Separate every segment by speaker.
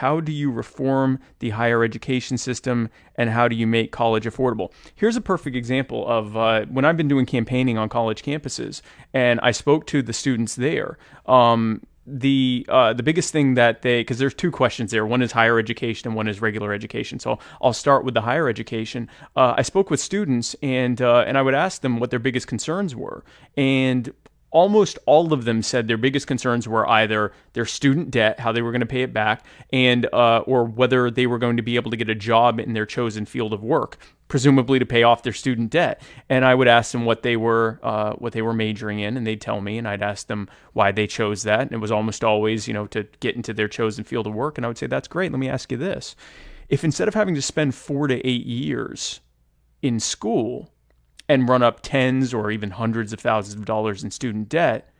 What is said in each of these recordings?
Speaker 1: how do you reform the higher education system and how do you make college affordable? Here's a perfect example of when I've been doing campaigning on college campuses and I spoke to the students there. The biggest thing that because there's two questions there. One is higher education and one is regular education. So I'll start with the higher education. I spoke with students and I would ask them what their biggest concerns were. And almost all of them said their biggest concerns were either their student debt, how they were going to pay it back, and or whether they were going to be able to get a job in their chosen field of work, presumably to pay off their student debt. And I would ask them what they were majoring in, and they'd tell me, and I'd ask them why they chose that. And it was almost always, to get into their chosen field of work. And I would say, that's great. Let me ask you this. If instead of having to spend 4 to 8 years in school and run up tens or even hundreds of thousands of dollars in student debt,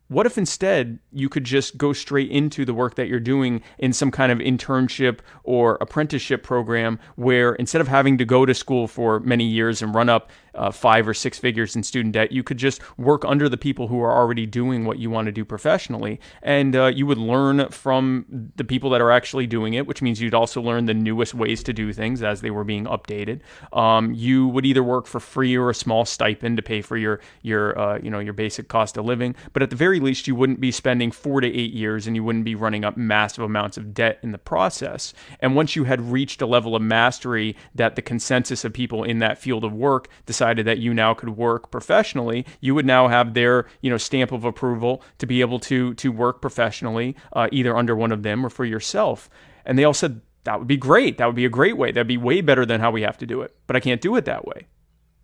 Speaker 1: what if instead you could just go straight into the work that you're doing in some kind of internship or apprenticeship program where instead of having to go to school for many years and run up 5 or 6 figures in student debt, you could just work under the people who are already doing what you want to do professionally, and you would learn from the people that are actually doing it, which means you'd also learn the newest ways to do things as they were being updated. You would either work for free or a small stipend to pay for your basic cost of living, but at the very least you wouldn't be spending 4 to 8 years and you wouldn't be running up massive amounts of debt in the process. And once you had reached a level of mastery that the consensus of people in that field of work decided that you now could work professionally, you would now have their stamp of approval to be able to work professionally, either under one of them or for yourself. And they all said, that would be great. That would be a great way. That'd be way better than how we have to do it. But I can't do it that way.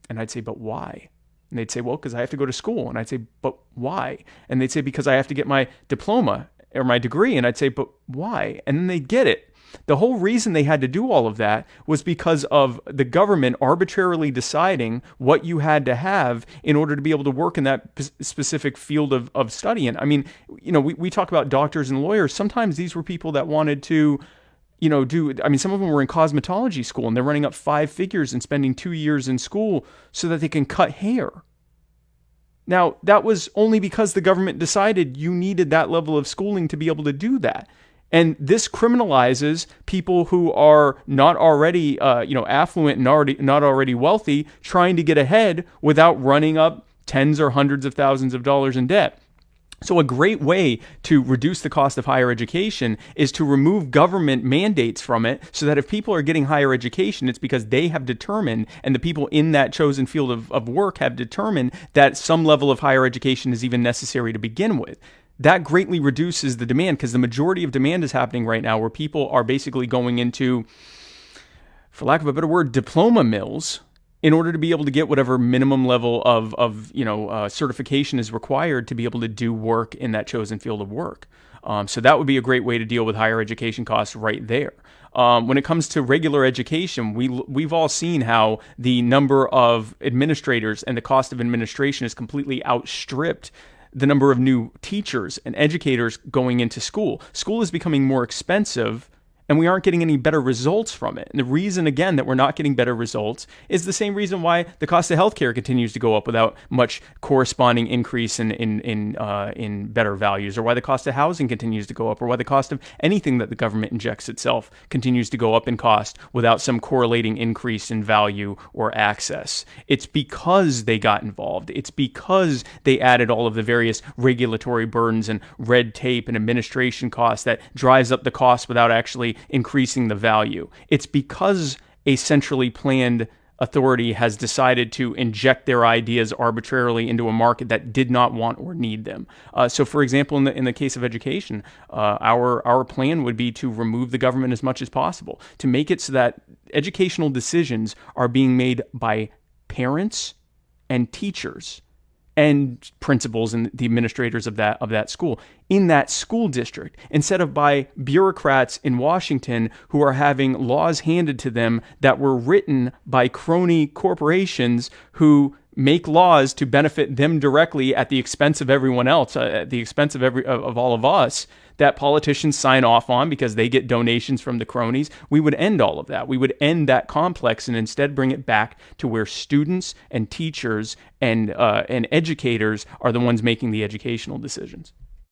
Speaker 1: And I'd say, but why? And they'd say, well, because I have to go to school. And I'd say, but why? And they'd say, because I have to get my diploma or my degree. And I'd say, but why? And then they'd get it. The whole reason they had to do all of that was because of the government arbitrarily deciding what you had to have in order to be able to work in that specific field of study. And I mean, we talk about doctors and lawyers. Sometimes these were people that wanted to some of them were in cosmetology school and they're running up 5 figures and spending 2 years in school so that they can cut hair. Now, that was only because the government decided you needed that level of schooling to be able to do that. And this criminalizes people who are not already, affluent and not already wealthy, trying to get ahead without running up tens or hundreds of thousands of dollars in debt. So a great way to reduce the cost of higher education is to remove government mandates from it so that if people are getting higher education, it's because they have determined, and the people in that chosen field of work have determined that some level of higher education is even necessary to begin with. That greatly reduces the demand because the majority of demand is happening right now where people are basically going into, for lack of a better word, diploma mills in order to be able to get whatever minimum level of certification is required to be able to do work in that chosen field of work. So that would be a great way to deal with higher education costs right there. When it comes to regular education, we've all seen how the number of administrators and the cost of administration is completely outstripped the number of new teachers and educators going into school. School is becoming more expensive, and we aren't getting any better results from it. And the reason, again, that we're not getting better results is the same reason why the cost of healthcare continues to go up without much corresponding increase in better values, or why the cost of housing continues to go up, or why the cost of anything that the government injects itself continues to go up in cost without some correlating increase in value or access. It's because they got involved. It's because they added all of the various regulatory burdens and red tape and administration costs that drives up the cost without actually increasing the value. It's because a centrally planned authority has decided to inject their ideas arbitrarily into a market that did not want or need them. So, for example, in the case of education, our plan would be to remove the government as much as possible, to make it so that educational decisions are being made by parents and teachers and principals and the administrators of that school in that school district, instead of by bureaucrats in Washington who are having laws handed to them that were written by crony corporations who make laws to benefit them directly at the expense of everyone else, at the expense of all of us, that politicians sign off on because they get donations from the cronies. We would end all of that. We would end that complex and instead bring it back to where students and teachers and educators are the ones making the educational decisions.